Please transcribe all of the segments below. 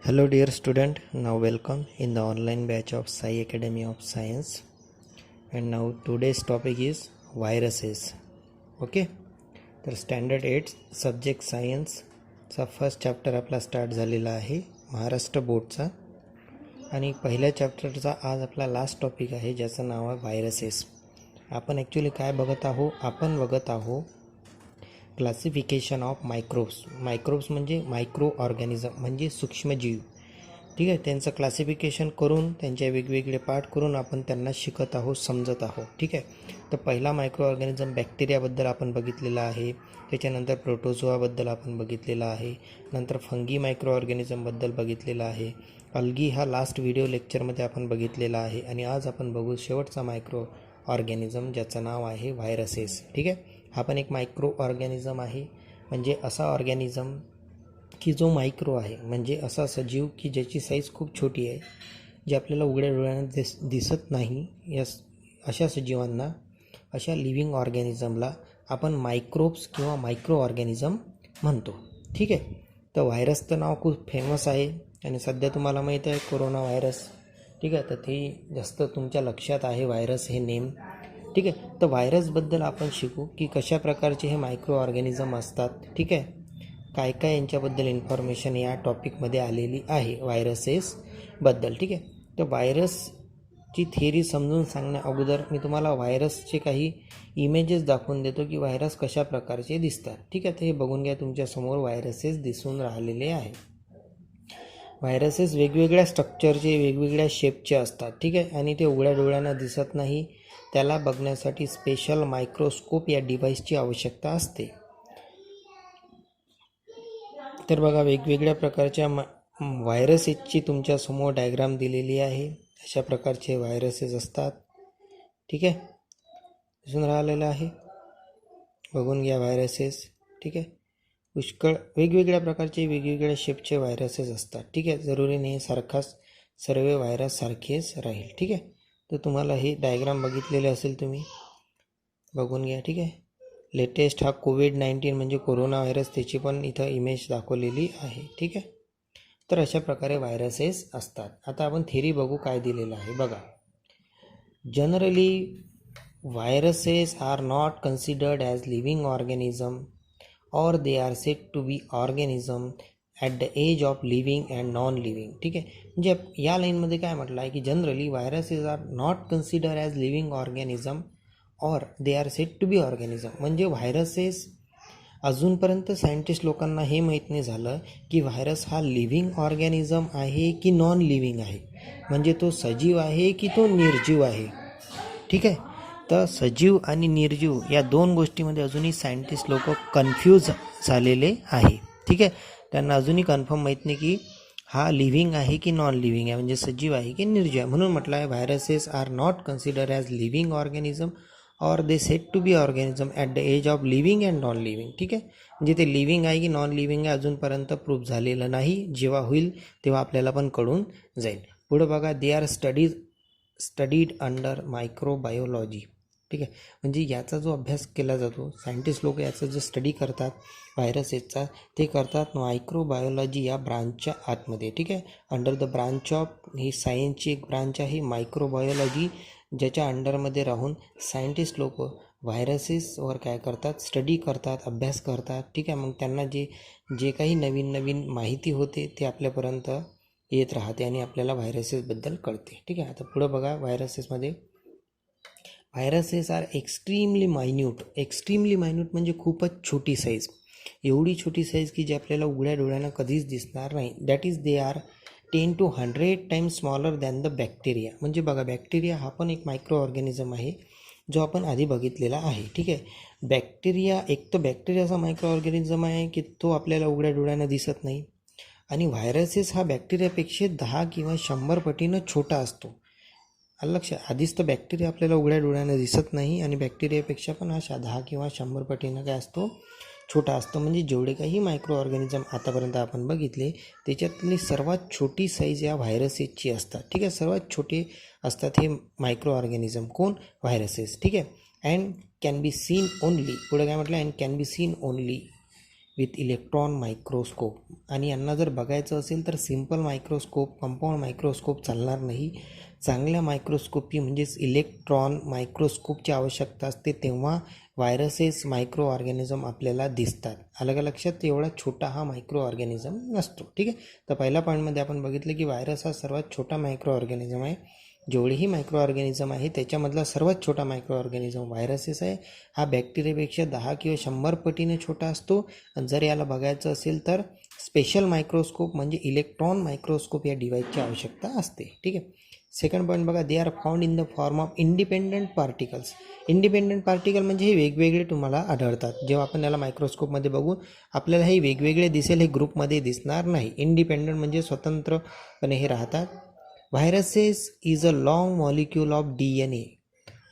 Hello dear student, now welcome in the online batch of Sai Academy of Science. And now today's topic is viruses. Okay, तर standard 8 subject सायन्सचा first chapter आपला start झालेला आहे महाराष्ट्र बोर्डचा. आणि पहिल्या चॅप्टरचा आज आपला लास्ट टॉपिक आहे ज्याचं नाव आहे व्हायरसेस. आपण ॲक्च्युली काय बघत आहोत क्लासिफिकेशन ऑफ मायक्रोब्स म्हणजे मायक्रो ऑर्गॅनिझम म्हणजे सूक्ष्मजीव. ठीक आहे, त्यांचं क्लासिफिकेशन करून त्यांचे वेगवेगळे पार्ट करून आपण त्यांना शिकत आहोत, समजत आहोत. ठीक आहे, तर पहिला मायक्रो ऑर्गॅनिझम बॅक्टेरियाबद्दल आपण बघितलेला आहे, त्याच्यानंतर प्रोटोझोआबद्दल आपण बघितलेला आहे, नंतर फंगी मायक्रो ऑर्गॅनिझमबद्दल बघितलेला आहे, अल्गी हा लास्ट व्हिडिओ लेक्चरमध्ये आपण बघितलेला आहे. आणि आज आपण बघू शेवटचा मायक्रो ऑर्गॅनिझम ज्याचं नाव आहे व्हायरसेस. ठीक आहे, हा पण एक मायक्रो ऑर्गॅनिझम आहे, म्हणजे असा ऑर्गॅनिझम की जो मायक्रो आहे, म्हणजे असा सजीव की ज्याची साईज खूप छोटी आहे, जे आपल्याला उघड्या डोळ्याने दिसत नाही. अशा सजीवांना, अशा लिव्हिंग ऑर्गॅनिझमला आपण मायक्रोब्स किंवा मायक्रो ऑर्गॅनिझम म्हणतो. ठीक आहे, तर व्हायरसचं नाव खूप फेमस आहे आणि सध्या तुम्हाला माहीत आहे कोरोना व्हायरस. ठीक आहे, तर ते जास्त तुमच्या लक्षात आहे व्हायरस हे नेम. ठीक आहे, तर व्हायरसबद्दल आपण शिकू की कशा प्रकारचे हे मायक्रो ऑर्गॅनिझम असतात. ठीक आहे, काय काय यांच्याबद्दल इन्फॉर्मेशन या टॉपिकमध्ये आलेली आहे व्हायरसेसबद्दल. ठीक आहे, तर व्हायरसची थिअरी समजून सांगण्या अगोदर मी तुम्हाला व्हायरसचे काही इमेजेस दाखवून देतो की व्हायरस कशा प्रकारचे दिसतात. ठीक आहे, तर हे बघून घ्या, तुमच्यासमोर व्हायरसेस दिसून राहिलेले आहे. व्हायरसेस वेगवेगळ्या स्ट्रक्चरचे, वेगवेगळ्या शेपचे असतात. ठीक आहे, आणि ते उघड्या डोळ्यांना दिसत नाही, त्याला बघण्यासाठी स्पेशल मायक्रोस्कोप या डिव्हाइसची आवश्यकता असते. तर बघा, वेगवेगळ्या प्रकारच्या व्हायरसेसची तुमच्यासमोर डायग्राम दिलेली आहे. अशा प्रकारचे व्हायरसेस असतात. ठीक आहे, दिसून राहिलेलं आहे, बघून घ्या व्हायरसेस. ठीक आहे, पुष्कळ वेगवेगळ्या प्रकारचे, वेगवेगळ्या शेपचे व्हायरसेस असतात. ठीक आहे, जरुरी नाही सारखाच सर्व व्हायरस सारखेच राहील. ठीक आहे, तर तुम्हाला हे डायग्राम बघितलेले असेल, तुम्ही बघून घ्या. ठीक आहे, लेटेस्ट हा कोविड-19 म्हणजे कोरोना व्हायरस, त्याची पण इथं इमेज दाखवलेली आहे. ठीक आहे, तर अशा प्रकारे व्हायरसेस असतात. आता आपण थेरी बघू काय दिलेलं आहे. बघा, generally viruses are not considered as living organism or they are said to be organism at the age of living and non living. ठीक आहे, म्हणजे या लाईनमध्ये काय म्हटलं आहे की generally viruses are not consider as living organism or they are said to be organism. म्हणजे व्हायरसेस अजूनपर्यंत सायंटिस्ट लोकांना हे माहीत नाही झालं की व्हायरस हा लिव्हिंग ऑर्गॅनिझम आहे की नॉन लिव्हिंग आहे, म्हणजे तो सजीव आहे की तो निर्जीव आहे. ठीक आहे, तर सजीव आणि निर्जीव या दोन गोष्टीमध्ये अजूनही सायंटिस्ट लोक कन्फ्यूज झालेले आहे. ठीक आहे, त्यांना अजूनही कन्फर्म माहीत नाही की हा लिव्हिंग आहे की नॉन लिव्हिंग आहे, म्हणजे सजीव आहे की निर्जीव आहे. म्हणून म्हटलं आहे viruses are not consider as living organism or they said to be organism at the age of living and non living. ठीक आहे, म्हणजे ते लिव्हिंग आहे की नॉन लिव्हिंग आहे अजूनपर्यंत प्रूफ झालेलं नाही. जेव्हा होईल तेव्हा आपल्याला पण कळून जाईल. पुढं बघा, they are studied under microbiology. ठीक आहे, म्हणजे याचा जो अभ्यास केला जातो, सायंटिस्ट लोक याचा जो स्टडी करतात व्हायरसेसचा, ते करतात मायक्रोबायोलॉजी या ब्रांचच्या आतमध्ये. ठीक आहे, अंडर द ब्रांच ऑफ, ही सायन्सची एक ब्रांच आहे मायक्रोबायोलॉजी, ज्याच्या अंडरमध्ये राहून सायंटिस्ट लोक व्हायरसेसवर काय करतात, स्टडी करतात, अभ्यास करतात. ठीक आहे, मग त्यांना जे काही नवीन नवीन माहिती होते ते आपल्यापर्यंत येत राहते आणि आपल्याला व्हायरसेसबद्दल कळते. ठीक आहे, आता पुढं बघा, व्हायरसेसमध्ये व्हायरसेस आर एक्स्ट्रीमली मायन्यूट म्हणजे खूपच छोटी साईज, एवढी छोटी साईज की जे आपल्याला उघड्या डोळ्यानं कधीच दिसणार नाही. That is they are 10 to 100 times smaller than the bacteria. म्हणजे बघा, बॅक्टेरिया हा पण एक मायक्रो ऑर्गॅनिझम आहे जो आपण आधी बघितलेला आहे. ठीक आहे, बॅक्टेरिया एक तर बॅक्टेरियाचा मायक्रो ऑर्गॅनिझम आहे की तो आपल्याला उघड्या डोळ्यानं दिसत नाही, आणि व्हायरसेस हा बॅक्टेरियापेक्षा 10 किंवा 100 पटीनं छोटा असतो. लक्षात, आधीच तर बॅक्टेरिया आपल्याला उघड्या डोळ्यानं दिसत नाही आणि बॅक्टेरियापेक्षा पण हा 10 किंवा 100 पटीनं काय असतो, छोटा असतो. म्हणजे जेवढे काही मायक्रो ऑर्गॅनिझम आतापर्यंत आपण बघितले त्याच्यातली सर्वात छोटी साईज या व्हायरसेसची असतात. ठीक आहे, सर्वात छोटे असतात हे मायक्रो ऑर्गॅनिझम. कोण? व्हायरसेस. ठीक आहे, and can be seen only, पुढे काय म्हटलं, and can be seen only with electron microscope. आणि यांना जर बघायचं असेल तर सिम्पल मायक्रोस्कोप, कंपाऊंड मायक्रोस्कोप चालणार नाही. चांगल्या मायक्रोस्कोपी म्हणजेच इलेक्ट्रॉन मायक्रोस्कोपची आवश्यकता असते, तेव्हा व्हायरसेस, मायक्रो ऑर्गॅनिझम आपल्याला दिसतात. आलं का लक्षात? एवढा छोटा हा मायक्रो ऑर्गॅनिझम नसतो. ठीक आहे. तर पहिल्या पॉईंटमध्ये आपण बघितलं की व्हायरस हा सर्वात छोटा मायक्रो ऑर्गॅनिझम आहे. जेवढेही मायक्रो ऑर्गॅनिझम आहे त्याच्यामधला सर्वात छोटा मायक्रो ऑर्गॅनिझम व्हायरसेस आहे. हा बॅक्टेरियापेक्षा 10 किंवा 100 पटीने छोटा असतो. आणि जर याला बघायचं असेल तर स्पेशल मायक्रोस्कोप म्हणजे इलेक्ट्रॉन मायक्रोस्कोप या डिव्हाइसची आवश्यकता असते. ठीक आहे. सेकंड पॉईंट बघा, they are found in the form of independent particles. Independent particle म्हणजे हे वेगवेगळे तुम्हाला आढळतात. जेव्हा आपण याला मायक्रोस्कोपमध्ये बघू आपल्याला हे वेगवेगळे दिसेल, हे ग्रुपमध्ये दिसणार नाही. इंडिपेंडंट म्हणजे स्वतंत्रपणे हे राहतात. Viruses is a long molecule of DNA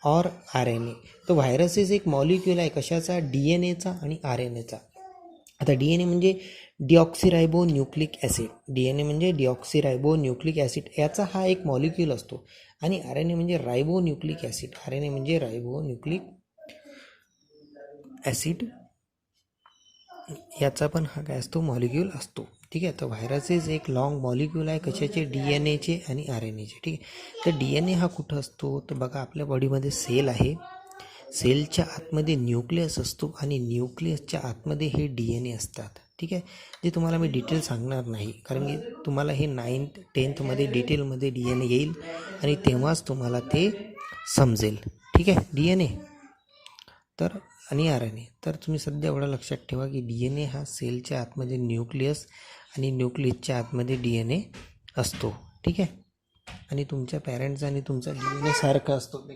और RNA. तो व्हायरसेस एक मॉलिक्यूल आहे कशाचा? DNAचा आणि RNAचा. आता DNA म्हणजे डिऑक्सिरायबो न्यूक्लिक ॲसिड. DNA म्हणजे डिऑक्सिरायबो न्यूक्लिक ॲसिड याचा हा एक मॉलिक्यूल असतो. आणि RNA म्हणजे रायबो न्यूक्लिक ॲसिड. RNA म्हणजे रायबो न्यूक्लिक ॲसिड याचा पण हा काय असतो? मॉलिक्यूल असतो. ठीक आहे. तर व्हायरसेस एक लॉंग मॉलिक्यूल आहे कशाचे? DNAचे आणि RNAचे. ठीक आहे. तर DNA हा कुठं असतो? तर बघा आपल्या बॉडीमध्ये सेल आहे. सेलच्या आतमध्ये न्यूक्लियस असतो आणि न्यूक्लियसच्या आतमध्ये हे DNA असतात. ठीक आहे. जे तुम्हाला मी डिटेल सांगणार नाही, कारण की तुम्हाला हे 9th 10th डिटेलमध्ये DNA येईल आणि तेव्हाच तुम्हाला ते समजेल. ठीक आहे. DNA तर आणि RNA. तर तुम्ही सध्या एवढं लक्षात ठेवा की DNA हा सेलच्या आतमध्ये न्यूक्लियस आणि न्यूक्लियसच्या आतमध्ये DNA असतो. ठीक आहे. आणि तुमच्या पॅरेंट्सचा आणि तुमचा DNA सारखा असतो.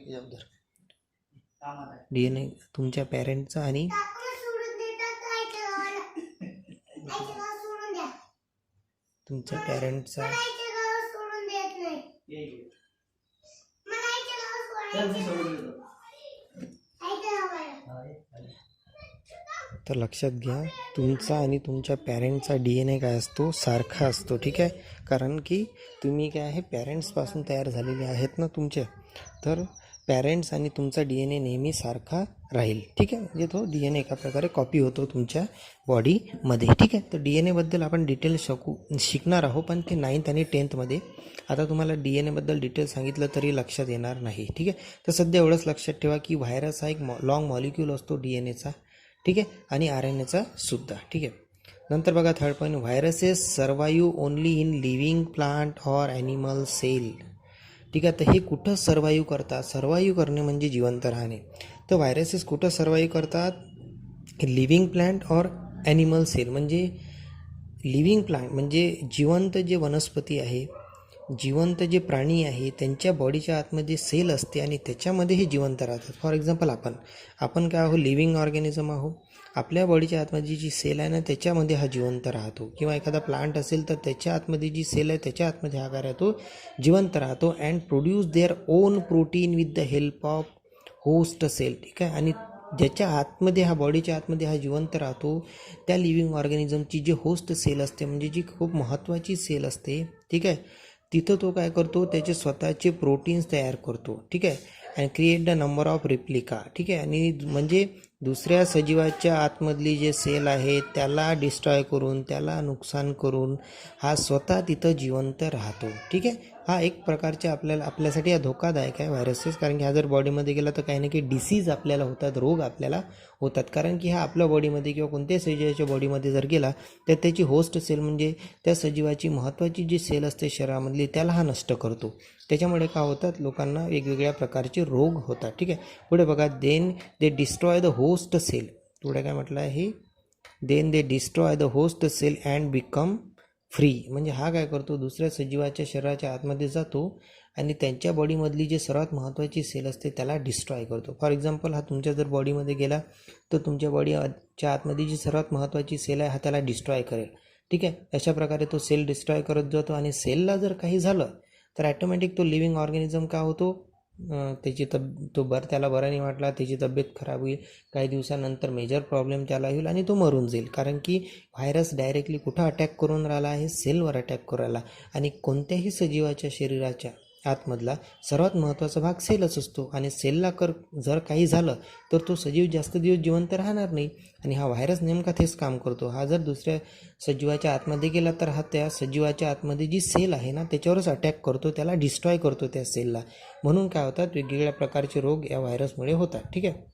DNA तुमच्या पॅरेंटचा आणि तुमच्या पॅरेंटचा तर लक्षात घ्या, तुमचा आणि तुमच्या पॅरेंटचा DNA काय असतो? सारखा असतो. ठीक आहे. कारण की तुम्ही काय आहे, पॅरेंट्सपासून तयार झालेले आहेत ना तुमचे. तर पॅरेंट्स आणि तुमचा DNA नेहमी सारखा राहील. ठीक आहे. म्हणजे तो DNA एका प्रकारे कॉपी होतो तुमच्या बॉडीमध्ये. ठीक आहे. तर DNAबद्दल आपण डिटेल शिकणार आहोत, पण ते 9th आणि 10th. आता तुम्हाला DNAबद्दल डिटेल सांगितलं तरी लक्षात येणार नाही. ठीक आहे. तर सध्या एवढंच लक्षात ठेवा की व्हायरस हा एक लॉंग मॉलिक्यूल असतो DNAचा. ठीक आहे. आणि RNAचा सुद्धा. ठीक आहे. नंतर बघा third point, viruses survive only in living plant or animal cell. ठीक आहे. तर हे कुठं सर्वाईव्ह करतात? सर्वाईव्ह करणे म्हणजे जिवंत राहणे. तर व्हायरसेस कुठं सर्वाईव्ह करतात? Living plant or animal cell. म्हणजे लिव्हिंग प्लांट म्हणजे जिवंत जे वनस्पती आहे, जिवंत जे प्राणी आहे, त्यांच्या बॉडीच्या आतमध्ये सेल असते आणि त्याच्यामध्ये हे जिवंत राहतात. फॉर एक्झाम्पल आपण काय आहोत? लिव्हिंग ऑर्गॅनिझम आहोत. आपल्या बॉडीच्या आतमध्ये जी सेल आहे ना त्याच्यामध्ये हा जिवंत राहतो. किंवा एखादा प्लांट असेल तर त्याच्या आतमध्ये जी सेल आहे त्याच्या आतमध्ये हा काय राहतो? जिवंत राहतो. And produce their own protein with the help of host cell. ठीक आहे. आणि ज्याच्या आतमध्ये हा बॉडीच्या आतमध्ये हा जिवंत राहतो त्या लिव्हिंग ऑर्गॅनिझमची जी होस्ट सेल असते, म्हणजे जी खूप महत्त्वाची सेल असते. ठीक आहे. तिथं तो काय करतो? त्याचे स्वतःचे प्रोटीन्स तयार करतो. ठीक आहे. And create the number of replica. ठीक आहे. आणि म्हणजे दुसऱ्या सजीवाच्या आतमधली जे सेल आहे त्याला डिस्ट्रॉय करून, त्याला नुकसान करून हा स्वतः तिथं जिवंत राहतो. ठीक आहे. हा एक प्रकारच्या आपल्यासाठी हा धोकादायक आहे व्हायरसेस. कारण की हा जर बॉडीमध्ये गेला तर काही ना काही डिसीज आपल्याला होतात, रोग आपल्याला होतात. कारण की हा आपल्या बॉडीमध्ये किंवा कोणत्याही सजीवाच्या बॉडीमध्ये जर गेला तर त्याची होस्ट सेल म्हणजे त्या सजीवाची महत्त्वाची जी सेल असते शरीरामधली त्याला हा नष्ट करतो. त्याच्यामुळे काय होतात? लोकांना वेगवेगळ्या प्रकारचे रोग होतात. ठीक आहे. पुढे बघा, then they destroy the host cell. पुढे काय म्हटलं आहे? Then they destroy the host cell and become free. म्हणजे हा काय करतो? दुसऱ्या सजीवाच्या शरीराच्या आतमध्ये जातो आणि त्यांच्या बॉडीमधली जी सर्वात महत्त्वाची सेल असते त्याला डिस्ट्रॉय करतो. फॉर एक्झाम्पल हा तुमच्या जर बॉडीमध्ये गेला तर तुमच्या बॉडीच्या आतमध्ये जी सर्वात महत्त्वाची सेल आहे हा त्याला डिस्ट्रॉय करेल. ठीक आहे. अशा प्रकारे तो सेल डिस्ट्रॉय करत जातो आणि सेलला जर काही झालं तर ॲटोमॅटिक तो लिव्हिंग ऑर्गॅनिझम का होतो? त्याची त्याला बरा नाही वाटला, त्याची तब्येत खराब होईल, काही दिवसानंतर मेजर प्रॉब्लेम त्याला होईल आणि तो मरून जाईल. कारण की व्हायरस डायरेक्टली कुठं अटॅक करून राहिला आहे? सेलवर अटॅक करून राहिला. आणि कोणत्याही सजीवाच्या शरीराच्या आतमधला सर्वात महत्त्वाचा भाग सेलच असतो आणि सेलला जर काही झालं तर तो सजीव जास्त दिवस जिवंत राहणार नाही आणि हा व्हायरस नेमका तेच काम करतो. हा जर दुसऱ्या सजीवाच्या आतमध्ये गेला तर हा त्या सजीवाच्या आतमध्ये जी सेल आहे ना त्याच्यावरच अटॅक करतो, त्याला डिस्ट्रॉय करतो त्या सेलला. म्हणून काय होतात, वेगवेगळ्या प्रकारचे रोग या व्हायरसमुळे होतात. ठीक आहे.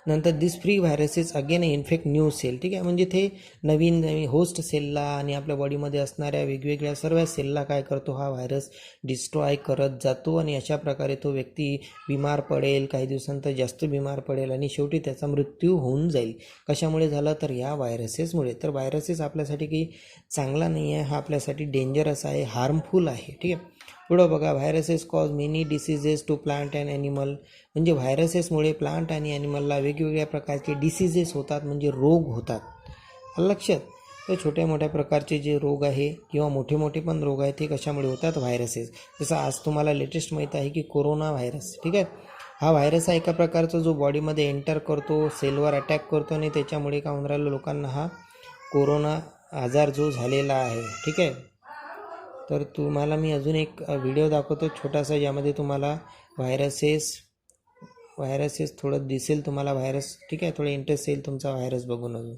नंतर this free viruses again infect new cell. ठीक आहे, म्हणजे ते नवीन होस्ट सेलला आणि आपल्या बॉडीमध्ये असणाऱ्या वेगवेगळ्या सर्व सेलला काय करतो, हा व्हायरस डिस्ट्रॉय करत जातो आणि अशा प्रकारे तो व्यक्ती बिमार पडेल, काही दिवसांतर जास्त बिमार पडेल आणि शेवटी त्याचा मृत्यू होऊन जाईल. कशामुळे झालं तर या व्हायरसेसमुळे. तर व्हायरसेस आपल्यासाठी काही चांगला नाही आहे, हा आपल्यासाठी डेंजरस आहे, हार्मफुल आहे. ठीक आहे. पुढं बघा, viruses cause many diseases to plant and animal. म्हणजे व्हायरसेसमुळे प्लांट आणि ॲनिमलला वेगवेगळ्या प्रकारचे डिसीजेस होतात, म्हणजे रोग होतात. लक्षात. तर छोट्या मोठ्या प्रकारचे जे रोग आहे किंवा मोठे मोठे पण रोग आहेत ते कशामुळे होतात, व्हायरसेस. जसं आज तुम्हाला लेटेस्ट माहीत आहे की कोरोना व्हायरस. ठीक आहे. हा व्हायरस हा एका प्रकारचा जो बॉडीमध्ये एंटर करतो, सेलवर अटॅक करतो आणि त्याच्यामुळे काय होऊन राहिलं, लोकांना हा कोरोना आजार जो झालेला आहे. ठीक आहे. तर तुम्हाला मी अजून एक व्हिडिओ दाखवतो छोटासा, ज्यामध्ये तुम्हाला व्हायरसेस थोडं दिसेल तुम्हाला व्हायरस. ठीक आहे, थोडं इंटरेस्ट येईल तुमचा व्हायरस बघून अजून.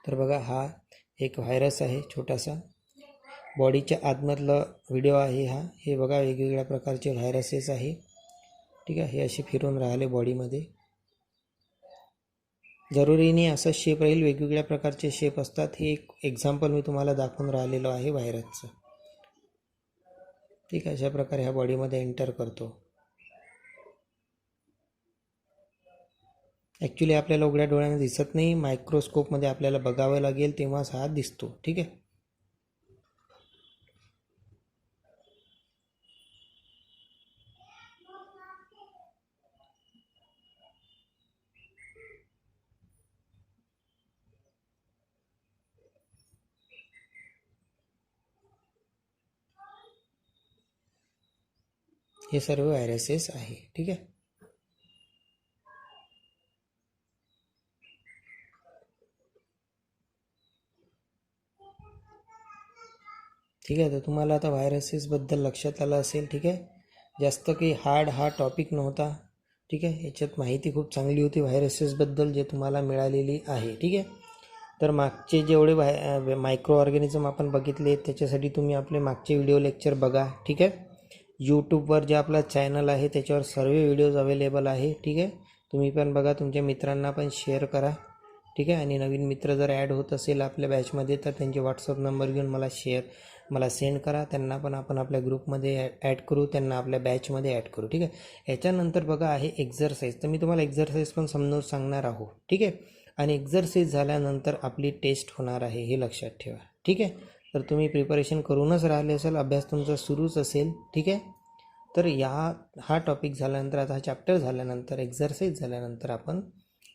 तर बघा, हा एक व्हायरस आहे छोटासा, बॉडीच्या आतमधलं व्हिडिओ आहे हा. हे बघा, वेगवेगळ्या प्रकारचे व्हायरसेस आहे. ठीक आहे, हे असे फिरून राहिले बॉडीमध्ये. जरुरी नाही असं शेप राहील, वेगवेगळ्या प्रकारचे शेप असतात. हे एक एक्झाम्पल मी तुम्हाला दाखवून राहिलेलो आहे व्हायरसचं. ठीक आहे, अशा प्रकारे ह्या बॉडीमध्ये एंटर करतो. ॲक्च्युली आपल्याला उघड्या डोळ्याने दिसत नाही, मायक्रोस्कोपमध्ये आपल्याला बघावं लागेल तेव्हाच हा दिसतो. ठीक आहे. हे सर्व व्हायरसेस आहे. ठीक आहे. ठीक आहे, तर तुम्हाला आता व्हायरसेसबद्दल लक्षात आलं असेल. ठीक आहे. जास्त काही हार्ड हा टॉपिक नव्हता. ठीक आहे, याच्यात माहिती खूप चांगली होती व्हायरसेसबद्दल जे तुम्हाला मिळालेली आहे. ठीक आहे. तर मागचे जेवढे मायक्रो ऑर्गॅनिझम आपण बघितले त्याच्यासाठी तुम्ही आपले मागचे व्हिडिओ लेक्चर बघा. ठीक आहे. यूट्यूबवर जे आपला चॅनल आहे त्याच्यावर सर्व व्हिडिओज अवेलेबल आहे. ठीक आहे, तुम्ही पण बघा, तुमच्या मित्रांना पण शेअर करा. ठीक आहे. आणि नवीन मित्र जर ॲड होत असेल आपल्या बॅचमध्ये तर त्यांचे व्हॉट्सअप नंबर घेऊन मला सेंड करा. त्यांना पण आपण आपल्या ग्रुपमध्ये ॲड करू, त्यांना आपल्या बॅचमध्ये ॲड करू. ठीक आहे. याच्यानंतर बघा आहे एक्झरसाईज. तर मी तुम्हाला एक्झरसाईज पण समजावून सांगणार आहोत. ठीक आहे. आणि एक्झरसाईज झाल्यानंतर आपली टेस्ट होणार आहे, हे लक्षात ठेवा. ठीक आहे. तर तुम्ही प्रिपरेशन करूनच राहिले असेल, अभ्यास तुमचा सुरूच असेल. ठीक आहे. तर हा टॉपिक झाल्यानंतर, आता हा चॅप्टर झाल्यानंतर, एक्झरसाईज झाल्यानंतर आपण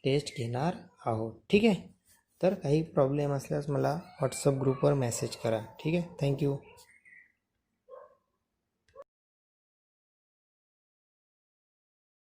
टेस्ट घेणार आहोत. ठीक आहे. तर काही प्रॉब्लेम असल्यास मला व्हॉट्सअप ग्रुपवर मेसेज करा. ठीक आहे. थँक्यू.